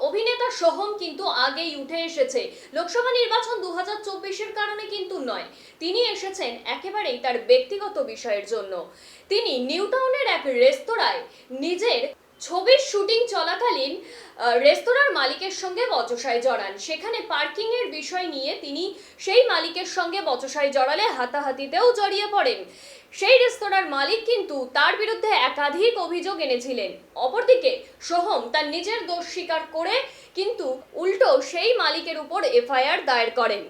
অভিনেতা সোহম কিন্তু আগেই উঠে এসেছে। লোকসভা নির্বাচন 2024-এর কারণে কিন্তু নয়, তিনি এসেছেন একেবারেই তার ব্যক্তিগত বিষয়ের জন্য। তিনি নিউ টাউনের এক রেস্তোরাঁয় নিজের ছবির শুটিং চলাকালীন রেস্তোরাঁর মালিকের সঙ্গে বচসায় জড়ান। সেখানে পার্কিং এর বিষয় নিয়ে তিনি সেই মালিকের সঙ্গে বচসায় জড়ালে হাতাহাতিতেও জড়িয়ে পড়েন। সেই রেস্তোরাঁর মালিক কিন্তু তার বিরুদ্ধে একাধিক অভিযোগ এনেছিলেন। অপরদিকে সোহম তার নিজের দোষ স্বীকার করে কিন্তু উল্টো সেই মালিকের উপর এফআইআর দায়ের করেন।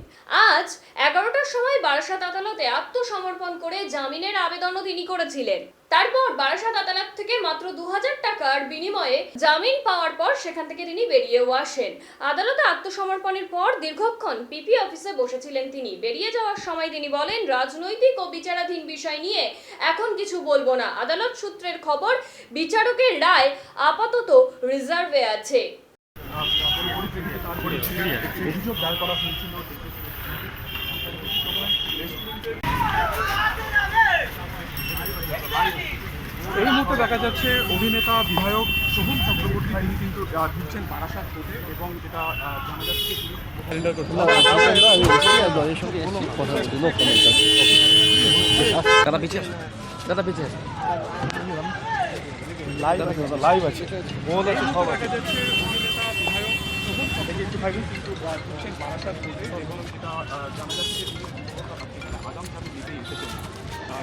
আজ 11টার সময় বারাসাত আদালতে আত্মসমর্পণ করে জামিনের আবেদনও তিনি করেছিলেন। তারপর বারাসাত আদালত থেকে মাত্র 2000 টাকার বিনিময়ে জামিন পাওয়ার পর সেখান থেকে তিনি বেরিয়েও আসেন। আদালতে আত্মসমর্পণের পর দীর্ঘক্ষণ পিপি অফিসে বসেছিলেন তিনি। বেরিয়ে যাওয়ার সময় তিনি বলেন, রাজনৈতিক ও বিচারাধীন বিষয় নিয়ে এখন কিছু বলবো না। আদালত সূত্রের খবর, বিচারকের রায় আপাতত রিজার্ভে আছে। এই মুহূর্তে দেখা যাচ্ছে অভিনেতা বিধায়ক সোহম চক্রবর্তী তিনি কিন্তু ঢুকছেন বারাসাত কোর্টে এবং যেটা জানা যাচ্ছে লাইভ আছে কিন্তু ঢুকছেন বারাসাত কোর্টে এবং যেটা জানা যাচ্ছে আগাম জামিন নিতে এসেছেন।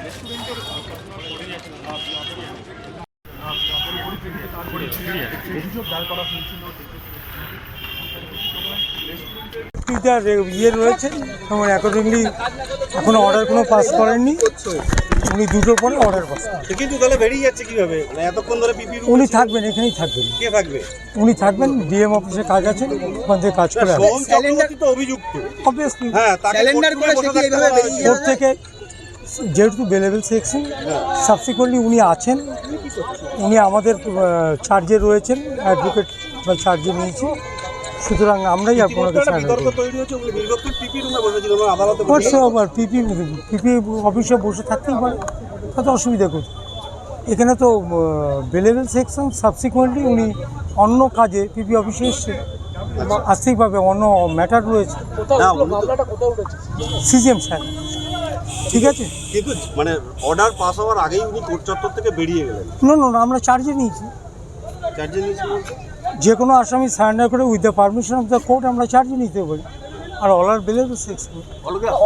রেস্টুরেন্টের অভিযোগ দায়ের করা হয়েছিল ইয়ে রয়েছে, যেমন অ্যাকর্ডিংলি এখনো অর্ডার কোনো পাস করেননি। উনি দুটোর পরে অর্ডার পাস করেন। কিন্তু তাহলে বেরিয়ে যাচ্ছে কিভাবে? মানে এতক্ষণ ধরে পিপি উনি থাকবেন, এখানেই থাকবেন। কে থাকবে? উনি থাকবেন, ডিএম অফিসে কাজ আছে, ওখান থেকে কাজ করে আসবেন। সোহম চক্রবর্তী তো অভিযুক্ত, অবভিয়াসলি হ্যাঁ, ক্যালেন্ডার করে সেটি এইভাবে বেরিয়ে কোর্ট থেকে যেহেতু বেলেবেল সেকশন, সাবসিকুয়েন্টলি উনি আছেন, উনি আমাদের চার্জে রয়েছেন, অ্যাডভোকেট বা চার্জে নিয়েছি, সুতরাং আমরাই আপনাকে বিতর্ক তৈরি হচ্ছে। দীর্ঘক্ষণ পিপি রুমে বসেছিল আদালতে, আবার পিপি অফিসে বসে থাকতেই পারে, তাতে অসুবিধা কোথায়? এখানে তো বেলেবেল সেকশন, সাবসিকুয়েন্টলি উনি অন্য কাজে পিপি অফিসে এসছে, আসতেই পারবে, অন্য ম্যাটার রয়েছে। সিজিএম স্যার, ঠিক আছে, কিন্তু মানে অর্ডার পাস হওয়ার আগেই উনি কোর্ট চত্বর থেকে বেরিয়ে গেলেন। না আমরা চার্জে নিয়েছি। চার্জে নিয়েছি বলতে যে কোনো আসামি সারেন্ডার করে with the permission of the court আমরা চার্জে নিতে পারি। আর অর্ডার বেলেবেল সেকশন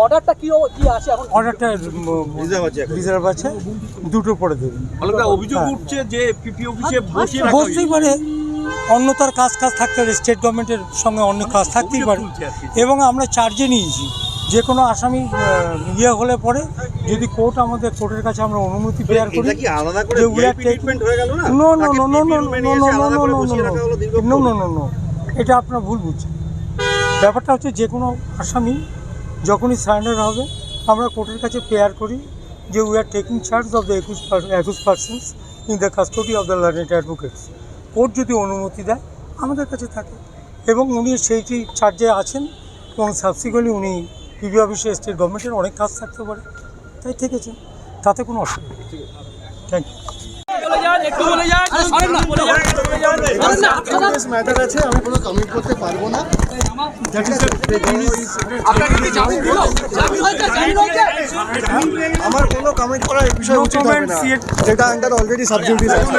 অর্ডারটা কি আছে এখন? অর্ডারটা রিজার্ভ আছে, দুটো পরে দেবেন। অভিযোগ উঠছে যে পিপি অফিসে বসতেই পারে, অন্য তার কাজ থাকতে পারে, স্টেট গভর্নমেন্টের সঙ্গে অন্য কাজ থাকতেই পারে, এবং আমরা চার্জে নিয়েছি। যে কোনো আসামি ইয়ে হলে পরে যদি কোর্ট আমাদের কোর্টের কাছে আমরা অনুমতি বেয়ার করি, এটা আপনার ভুল বুঝছেন। ব্যাপারটা হচ্ছে যে কোনো আসামি যখনই সারেন্ডার হবে আমরা কোর্টের কাছে পেয়ার করি যে we are taking charge of the 21 persons in the custody of the learned advocates. Court যদি অনুমতি দেয় আমাদের কাছে থাকে, এবং উনি সেইটি চার্জে আছেন, এবং সাবসিকুয়েন্টলি উনি পিপি অফিসে স্টেট গভর্নমেন্টের অনেক কাজ থাকতে পারে, তাই থেকেছেন, তাতে কোনো অসুবিধা নেই। Thank you. ম্যাটার আছে, আমি কোনো কমেন্ট করতে পারবো না। আমার কোনো কমেন্ট করার বিষয় উচিত হবে না, যেটা আন্ডার অলরেডি সাবজুডিস আছে।